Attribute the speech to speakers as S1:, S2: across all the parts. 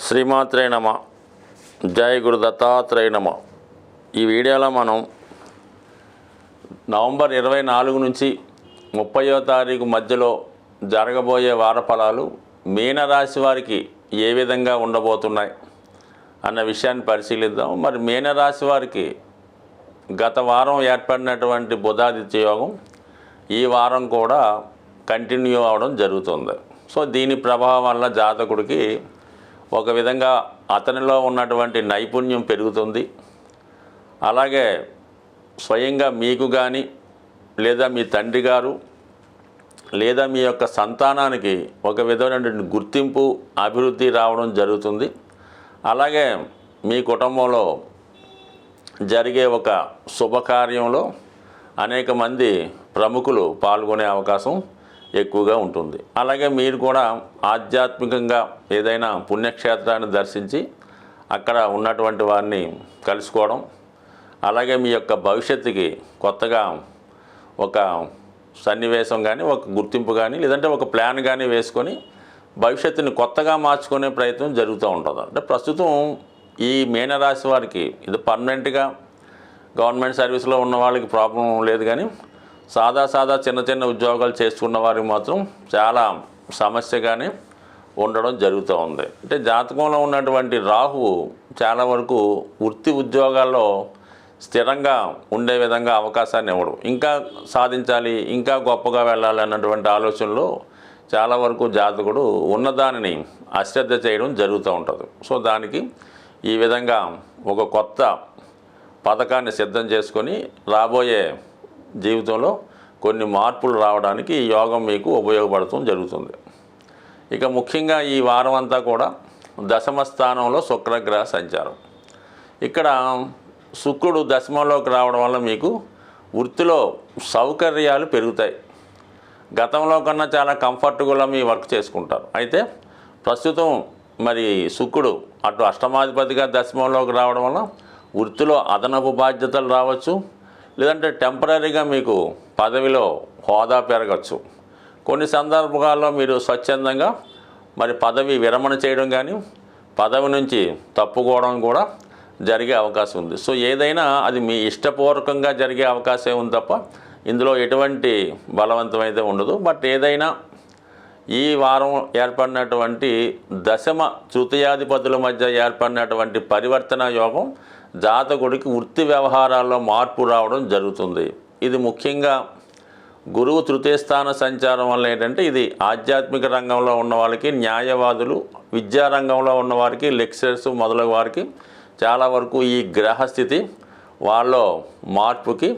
S1: శ్రీమాత్రే నమ. జై గురు దత్తాత్రేయ నమ. ఈ వీడియోలో మనం నవంబర్ 24 నుంచి 30వ తారీఖు మధ్యలో జరగబోయే వార ఫలాలు మీనరాశి వారికి ఏ విధంగా ఉండబోతున్నాయి అన్న విషయాన్ని పరిశీలిద్దాం. మరి మీనరాశి వారికి గత వారం ఏర్పడినటువంటి బుధాదిత్య యోగం ఈ వారం కూడా కంటిన్యూ అవడం జరుగుతుంది. సో దీని ప్రభావం వల్ల జాతకుడికి ఒక విధంగా అతనిలో ఉన్నటువంటి నైపుణ్యం పెరుగుతుంది. అలాగే స్వయంగా మీకు కానీ లేదా మీ తండ్రి గారు లేదా మీ యొక్క సంతానానికి ఒక విధమైనటువంటి గుర్తింపు అభివృద్ధి రావడం జరుగుతుంది. అలాగే మీ కుటుంబంలో జరిగే ఒక శుభకార్యంలో అనేక మంది ప్రముఖులు పాల్గొనే అవకాశం ఎక్కువగా ఉంటుంది. అలాగే మీరు కూడా ఆధ్యాత్మికంగా ఏదైనా పుణ్యక్షేత్రాన్ని దర్శించి అక్కడ ఉన్నటువంటి వారిని కలుసుకోవడం, అలాగే మీ యొక్క భవిష్యత్తుకి కొత్తగా ఒక సన్నివేశం కానీ ఒక గుర్తింపు కానీ లేదంటే ఒక ప్లాన్ కానీ వేసుకొని భవిష్యత్తుని కొత్తగా మార్చుకునే ప్రయత్నం జరుగుతూ ఉంటుంది. అంటే ప్రస్తుతం ఈ మీనరాశి వారికి ఇది పర్మనెంట్గా గవర్నమెంట్ సర్వీస్లో ఉన్న వాళ్ళకి ప్రాబ్లం లేదు, కానీ సాదా చిన్న చిన్న ఉద్యోగాలు చేసుకున్న వారికి మాత్రం చాలా సమస్యగానే ఉండడం జరుగుతూ ఉంది. అంటే జాతకంలో ఉన్నటువంటి రాహువు చాలా వరకు వృత్తి ఉద్యోగాల్లో స్థిరంగా ఉండే విధంగా అవకాశాన్ని ఇవ్వడం, ఇంకా సాధించాలి ఇంకా గొప్పగా వెళ్ళాలి అన్నటువంటి ఆలోచనలో చాలా వరకు జాతకుడు ఉన్నదానిని అశ్రద్ధ చేయడం జరుగుతూ ఉంటుంది. సో దానికి ఈ విధంగా ఒక కొత్త పథకాన్ని సిద్ధం చేసుకొని రాబోయే జీవితంలో కొన్ని మార్పులు రావడానికి ఈ యోగం మీకు ఉపయోగపడటం జరుగుతుంది. ఇక ముఖ్యంగా ఈ వారం అంతా కూడా దశమ స్థానంలో శుక్రగ్రహ సంచారం. ఇక్కడ శుక్రుడు దశమంలోకి రావడం వల్ల మీకు వృత్తిలో సౌకర్యాలు పెరుగుతాయి. గతంలో కన్నా చాలా కంఫర్టబుల్గా మీ వర్క్ చేసుకుంటారు. అయితే ప్రస్తుతం మరి శుక్రుడు అటు అష్టమాధిపతిగా దశమంలోకి రావడం వల్ల వృత్తిలో అదనపు బాధ్యతలు రావచ్చు, లేదంటే టెంపరీగా మీకు పదవిలో హోదా పెరగచ్చు. కొన్ని సందర్భాల్లో మీరు స్వచ్ఛందంగా మరి పదవి విరమణ చేయడం కానీ పదవి నుంచి తప్పుకోవడం కూడా జరిగే అవకాశం ఉంది. సో ఏదైనా అది మీ ఇష్టపూర్వకంగా జరిగే అవకాశం ఉంది తప్ప ఇందులో ఎటువంటి బలవంతమైతే ఉండదు. బట్ ఏదైనా ఈ వారం ఏర్పడినటువంటి దశమ తృతీయాధిపతుల మధ్య ఏర్పడినటువంటి పరివర్తన యోగం జాతకుడికి వృత్తి వ్యవహారాల్లో మార్పు రావడం జరుగుతుంది. ఇది ముఖ్యంగా గురువు తృతీయ స్థాన సంచారం వల్ల ఏంటంటే ఇది ఆధ్యాత్మిక రంగంలో ఉన్న వాళ్ళకి, న్యాయవాదులు, విద్యారంగంలో ఉన్న వారికి, లెక్చరర్స్ మొదలగు వారికి చాలా వరకు ఈ గ్రహస్థితి వాళ్ళలో మార్పుకి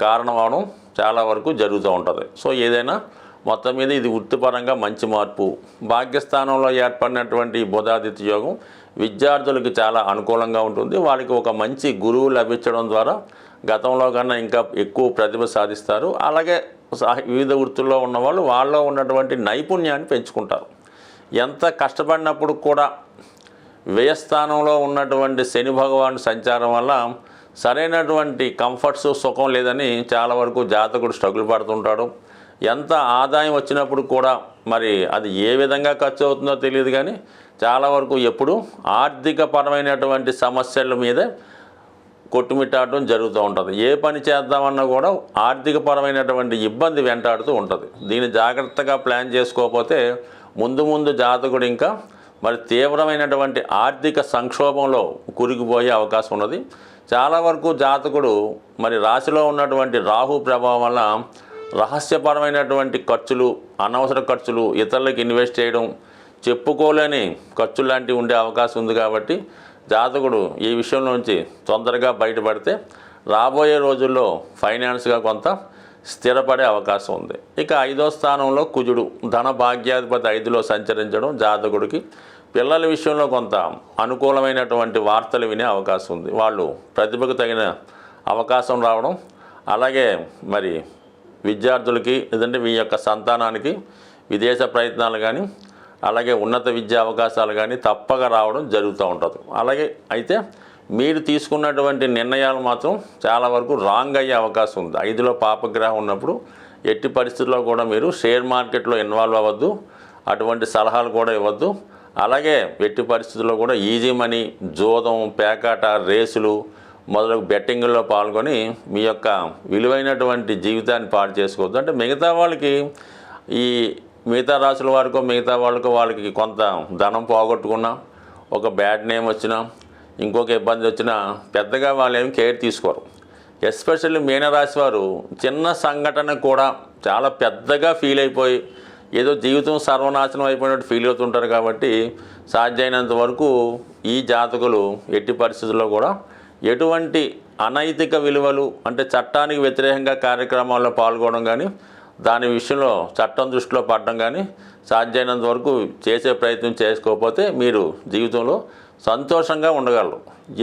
S1: కారణం అవడం చాలా వరకు జరుగుతూ ఉంటుంది. సో ఏదైనా మొత్తం మీద ఇది వృత్తిపరంగా మంచి మార్పు. భాగ్యస్థానంలో ఏర్పడినటువంటి బుధాదిత్య యోగం విద్యార్థులకు చాలా అనుకూలంగా ఉంటుంది. వాళ్ళకి ఒక మంచి గురువు లభించడం ద్వారా గతంలో కన్నా ఇంకా ఎక్కువ ప్రతిభ సాధిస్తారు. అలాగే వివిధ వృత్తుల్లో ఉన్నవాళ్ళు వాళ్ళలో ఉన్నటువంటి నైపుణ్యాన్ని పెంచుకుంటారు. ఎంత కష్టపడినప్పుడు కూడా వ్యయస్థానంలో ఉన్నటువంటి శని భగవాను సంచారం వల్ల సరైనటువంటి కంఫర్ట్స్ సుఖం లేదని చాలా వరకు జాతకుడు స్ట్రగుల్ పడుతుంటాడు. ఎంత ఆదాయం వచ్చినప్పుడు కూడా మరి అది ఏ విధంగా ఖర్చు అవుతుందో తెలియదు, కానీ చాలా వరకు ఎప్పుడు ఆర్థిక పరమైనటువంటి సమస్యల మీదే కొట్టుమిట్టాడటం జరుగుతూ ఉంటుంది. ఏ పని చేద్దామన్నా కూడా ఆర్థిక పరమైనటువంటి ఇబ్బంది వెంటాడుతూ ఉంటుంది. దీన్ని జాగ్రత్తగా ప్లాన్ చేసుకోకపోతే ముందు జాతకుడు ఇంకా మరి తీవ్రమైనటువంటి ఆర్థిక సంక్షోభంలో కురిగిపోయే అవకాశం ఉన్నది. చాలా వరకు జాతకుడు మరి రాశిలో ఉన్నటువంటి రాహు ప్రభావం వల్ల రహస్యపరమైనటువంటి ఖర్చులు, అనవసర ఖర్చులు, ఇతరులకు ఇన్వెస్ట్ చేయడం, చెప్పుకోలేని ఖర్చులు లాంటివి ఉండే అవకాశం ఉంది. కాబట్టి జాతకుడు ఈ విషయంలోంచి తొందరగా బయటపడితే రాబోయే రోజుల్లో ఫైనాన్స్గా కొంత స్థిరపడే అవకాశం ఉంది. ఇక 5వ స్థానంలో కుజుడు ధన భాగ్యాధిపతి 5లో సంచరించడం జాతకుడికి పిల్లల విషయంలో కొంత అనుకూలమైనటువంటి వార్తలు వినే అవకాశం ఉంది. వాళ్ళు ప్రతిభకు తగిన అవకాశం రావడం, అలాగే మరి విద్యార్థులకి లేదంటే మీ యొక్క సంతానానికి విదేశ ప్రయత్నాలు కానీ అలాగే ఉన్నత విద్యా అవకాశాలు కానీ తప్పక రావడం జరుగుతూ ఉంటుంది. అలాగే అయితే మీరు తీసుకున్నటువంటి నిర్ణయాలు మాత్రం చాలా వరకు రాంగ్ అయ్యే అవకాశం ఉంది. 5లో పాపగ్రహం ఉన్నప్పుడు ఎట్టి పరిస్థితుల్లో కూడా మీరు షేర్ మార్కెట్లో ఇన్వాల్వ్ అవ్వద్దు, అటువంటి సలహాలు కూడా ఇవ్వద్దు. అలాగే ఎట్టి పరిస్థితుల్లో కూడా ఈజీ మనీ, జోదం, పేకాట, రేసులు మొదలగు బెట్టింగ్లో పాల్గొని మీ యొక్క విలువైనటువంటి జీవితాన్ని పాడు చేసుకోవద్దు. అంటే మిగతా వాళ్ళకి ఈ మిగతా రాసుల వారికో మిగతా వాళ్ళకి కొంత ధనం పోగొట్టుకున్నా, ఒక బ్యాడ్ నేమ్ వచ్చినా, ఇంకొక ఇబ్బంది వచ్చినా పెద్దగా వాళ్ళు ఏమి కేర్ తీసుకోరు. ఎస్పెషల్లీ మీనరాశి వారు చిన్న సంఘటన కూడా చాలా పెద్దగా ఫీల్ అయిపోయి ఏదో జీవితం సర్వనాశనం అయిపోయినట్టు ఫీల్ అవుతుంటారు. కాబట్టి సాధ్యమైనంత వరకు ఈ జాతకులు ఎట్టి పరిస్థితుల్లో కూడా ఎటువంటి అనైతిక విలువలు అంటే చట్టానికి వ్యతిరేకంగా కార్యక్రమాల్లో పాల్గొనడం కానీ, దాని విషయంలో చట్టం దృష్టిలో పడడం కానీ సాధ్యమైనంత వరకు చేసే ప్రయత్నం చేసుకోకపోతే మీరు జీవితంలో సంతోషంగా ఉండగలరు.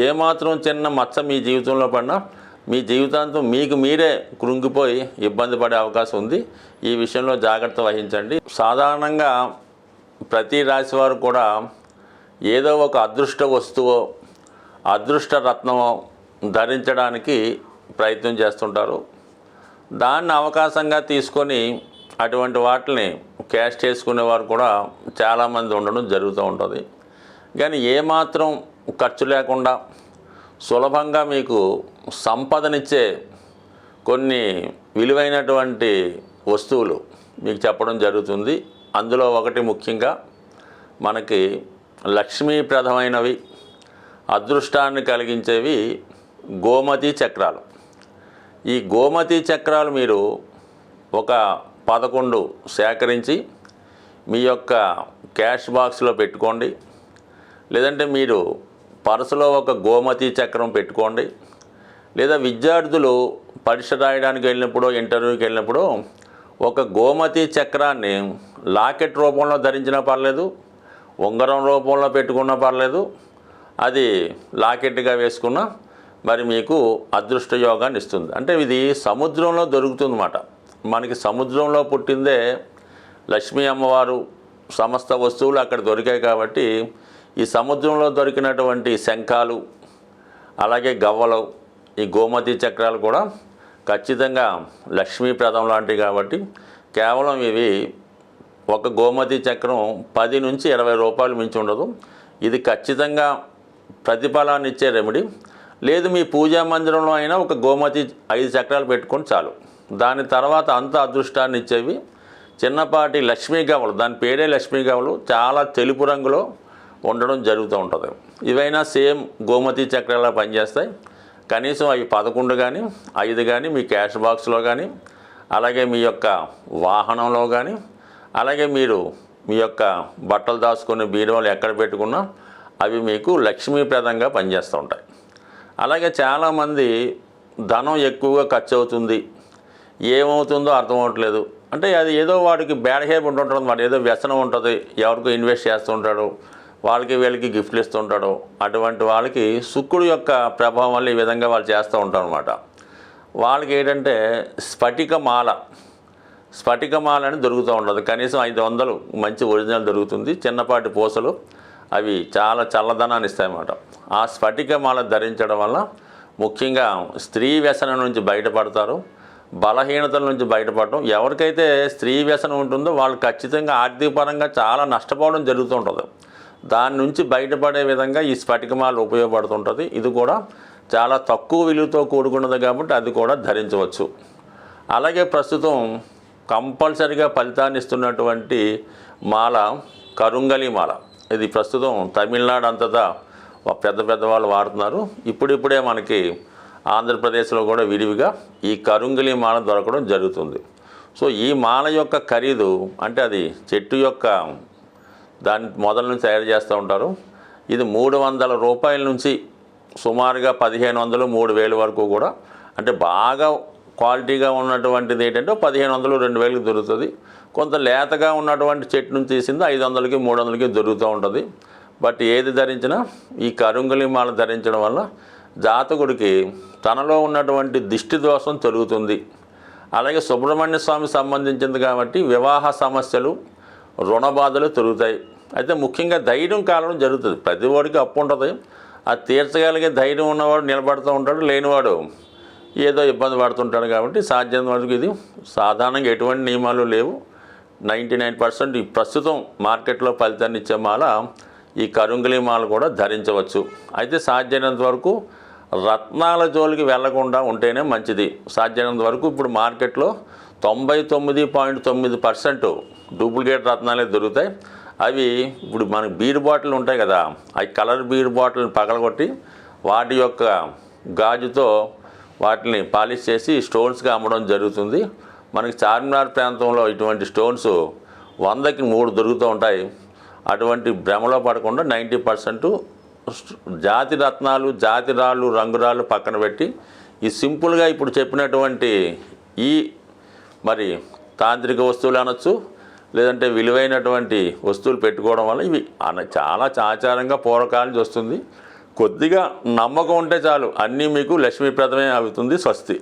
S1: ఏమాత్రం చిన్న మచ్చ మీ జీవితంలో పడినా మీ జీవితాంతం మీకు మీరే కృంగిపోయి ఇబ్బంది పడే అవకాశం ఉంది. ఈ విషయంలో జాగ్రత్త వహించండి. సాధారణంగా ప్రతి రాశి వారు కూడా ఏదో ఒక అదృష్ట వస్తువో, అదృష్ట రత్నమో ధరించడానికి ప్రయత్నం చేస్తుంటారు. దాన్ని అవకాశంగా తీసుకొని అటువంటి వాటిని క్యాష్ చేసుకునేవారు కూడా చాలామంది ఉండడం జరుగుతూ ఉంటుంది. కానీ ఏమాత్రం ఖర్చు లేకుండా సులభంగా మీకు సంపదనిచ్చే కొన్ని విలువైనటువంటి వస్తువులు మీకు చెప్పడం జరుగుతుంది. అందులో ఒకటి ముఖ్యంగా మనకి లక్ష్మీప్రదమైనవి, అదృష్టాన్ని కలిగించేవి గోమతి చక్రాలు. ఈ గోమతి చక్రాలు మీరు ఒక 11 సేకరించి మీ యొక్క క్యాష్ బాక్స్లో పెట్టుకోండి. లేదంటే మీరు పర్సులో ఒక గోమతి చక్రం పెట్టుకోండి. లేదా విద్యార్థులు పరీక్ష రాయడానికి వెళ్ళినప్పుడు, ఇంటర్వ్యూకి వెళ్ళినప్పుడు ఒక గోమతి చక్రాన్ని లాకెట్ రూపంలో ధరించినా పర్లేదు, ఉంగరం రూపంలో పెట్టుకున్నా పర్లేదు, అది లాకెట్గా వేసుకున్నా మరి మీకు అదృష్ట యోగాన్ని ఇస్తుంది. అంటే ఇది సముద్రంలో దొరుకుతుందన్నమాట. మనకి సముద్రంలో పుట్టిందే లక్ష్మీ అమ్మవారు, సమస్త వస్తువులు అక్కడ దొరికాయి. కాబట్టి ఈ సముద్రంలో దొరికినటువంటి శంఖాలు, అలాగే గవ్వలు, ఈ గోమతి చక్రాలు కూడా ఖచ్చితంగా లక్ష్మీప్రదం లాంటివి. కాబట్టి కేవలం ఇవి ఒక గోమతి చక్రం 10 నుంచి 20 రూపాయలు మించి ఉండదు. ఇది ఖచ్చితంగా ప్రతిఫలాన్ని ఇచ్చే రెమెడీ. లేదు మీ పూజా మందిరంలో అయినా ఒక గోమతి 5 చక్రాలు పెట్టుకొని చాలు. దాని తర్వాత అంత అదృష్టాన్ని ఇచ్చేవి చిన్నపాటి లక్ష్మీ గవ్వలు, దాని పేరే లక్ష్మీ గవ్వలు, చాలా తెలుపు రంగులో ఉండడం జరుగుతూ ఉంటుంది. ఇవైనా సేమ్ గోమతి చక్రాలా పనిచేస్తాయి. కనీసం అవి 11 కానీ 5 కానీ మీ క్యాష్ బాక్స్లో కానీ, అలాగే మీ యొక్క వాహనంలో కానీ, అలాగే మీరు మీ యొక్క బట్టలు దాచుకునే బీరువాలు ఎక్కడ పెట్టుకున్నా అవి మీకు లక్ష్మీప్రదంగా పనిచేస్తూ ఉంటాయి. అలాగే చాలామంది ధనం ఎక్కువగా ఖర్చు అవుతుంది, ఏమవుతుందో అర్థం అవ్వట్లేదు. అంటే అది ఏదో వాడికి బ్యాడ్ హ్యాబిట్ ఉంటుంటుంది, వాడు ఏదో వ్యసనం ఉంటుంది, ఎవరికో ఇన్వెస్ట్ చేస్తుంటాడు, వాళ్ళకి వీళ్ళకి గిఫ్ట్లు ఇస్తుంటాడు. అటువంటి వాళ్ళకి శుక్రుడు యొక్క ప్రభావం వల్ల ఈ విధంగా వాళ్ళు చేస్తూ ఉంటారు అనమాట. వాళ్ళకి ఏంటంటే స్ఫటికమాల అని దొరుకుతూ ఉండదు. కనీసం 500 మంచి ఒరిజినల్ దొరుకుతుంది. చిన్నపాటి పూసలు, అవి చాలా చల్లదనాన్ని ఇస్తాయన్నమాట. ఆ స్ఫటికమాల ధరించడం వల్ల ముఖ్యంగా స్త్రీ వ్యసనం నుంచి బయటపడతారు, బలహీనతల నుంచి బయటపడటం. ఎవరికైతే స్త్రీ వ్యసనం ఉంటుందో వాళ్ళు ఖచ్చితంగా ఆర్థికపరంగా చాలా నష్టపోవడం జరుగుతూ ఉంటుంది. దాని నుంచి బయటపడే విధంగా ఈ స్ఫటికమాల ఉపయోగపడుతుంటుంది. ఇది కూడా చాలా తక్కువ విలువతో కూడుకున్నది కాబట్టి అది కూడా ధరించవచ్చు. అలాగే ప్రస్తుతం కంపల్సరిగా ఫలితాన్ని ఇస్తున్నటువంటి మాల కరుంగలి మాల. ఇది ప్రస్తుతం తమిళనాడు అంతటా పెద్ద వాళ్ళు వాడుతున్నారు. ఇప్పుడిప్పుడే మనకి ఆంధ్రప్రదేశ్లో కూడా విరివిగా ఈ కరుంగలి మాల దొరకడం జరుగుతుంది. సో ఈ మాల యొక్క ఖరీదు అంటే అది చెట్టు యొక్క దాని మొదల నుంచి తయారు చేస్తూ ఉంటారు. ఇది 300 రూపాయల నుంచి సుమారుగా 1500, 3000 వరకు కూడా, అంటే బాగా క్వాలిటీగా ఉన్నటువంటిది ఏంటంటే 1500, 2000కి దొరుకుతుంది. కొంత లేతగా ఉన్నటువంటి చెట్టు నుంచి తీసింది 500కి, 300కి దొరుకుతూ ఉంటుంది. బట్ ఏది ధరించినా ఈ కరుంగలి మాల ధరించడం వల్ల జాతకుడికి తనలో ఉన్నటువంటి దిష్టి దోషం తొలుగుతుంది. అలాగే సుబ్రహ్మణ్య స్వామి సంబంధించింది కాబట్టి వివాహ సమస్యలు, రుణ బాధలు తొలుగుతాయి. అయితే ముఖ్యంగా ధైర్యం కాలడం జరుగుతుంది. ప్రతి వాడికి అప్పు ఉంటుంది, అది తీర్చగలిగే ధైర్యం ఉన్నవాడు నిలబడుతూ ఉంటాడు, లేనివాడు ఏదో ఇబ్బంది పడుతుంటాడు. కాబట్టి సాధ్యం వరకు ఇది సాధారణంగా ఎటువంటి నియమాలు లేవు. 99% ఈ ప్రస్తుతం మార్కెట్లో ఫలితాన్ని ఇచ్చే మాల ఈ కరుంగలి మాల కూడా ధరించవచ్చు. అయితే సాధ్యమైనంత వరకు రత్నాల జోలికి వెళ్లకుండా ఉంటేనే మంచిది. సాధ్యమైనంత వరకు ఇప్పుడు మార్కెట్లో 99.9% డూప్లికేట్ రత్నాలే దొరుకుతాయి. అవి ఇప్పుడు మనకి బీర్ బాటిల్ ఉంటాయి కదా, అవి కలర్ బీర్ బాటిల్ పగలగొట్టి వాటి యొక్క గాజుతో వాటిని పాలిష్ చేసి స్టోన్స్గా అమ్మడం జరుగుతుంది. మనకి చార్మినార్ ప్రాంతంలో ఇటువంటి స్టోన్స్ 100కి 3 దొరుకుతూ ఉంటాయి. అటువంటి భ్రమలో పడకుండా 90% జాతి రత్నాలు, జాతి రాళ్ళు, రంగురాళ్ళు పక్కన పెట్టి ఈ సింపుల్గా ఇప్పుడు చెప్పినటువంటి ఈ మరి తాంత్రిక వస్తువులు అనొచ్చు, లేదంటే విలువైనటువంటి వస్తువులు పెట్టుకోవడం వల్ల ఇవి చాలా ఆచారంగా పూర్వకాలం నుంచి వస్తుంది. కొద్దిగా నమ్మకం ఉంటే చాలు, అన్నీ మీకు లక్ష్మీప్రదమే అవుతుంది. స్వస్తి.